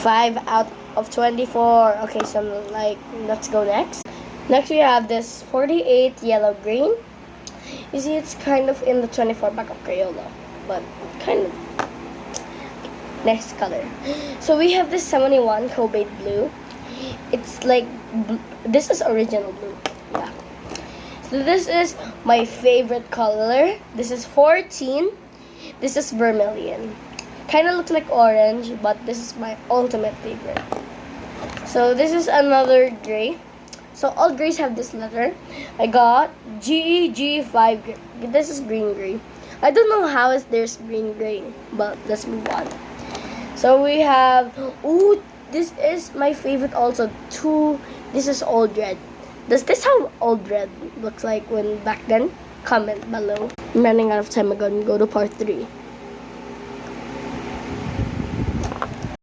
5 out of 24. Okay, so like, let's go next. Next we have this 48 yellow green. You see, it's kind of in the 24 pack of Crayola, but kind of next color. So we have this 71 Kobe blue. It's like, this is original blue. Yeah. So this is my favorite color. This is 14. This is vermilion. Kind of looks like orange, but this is my ultimate favorite. So this is another gray. So all grays have this letter. I got GG5. This is green gray. I don't know how is there's green gray, but let's move on. So we have, ooh, this is my favorite also. This is old red. Does this how old red looks like when back then? Comment below. I'm running out of time. I'm gonna go to part 3.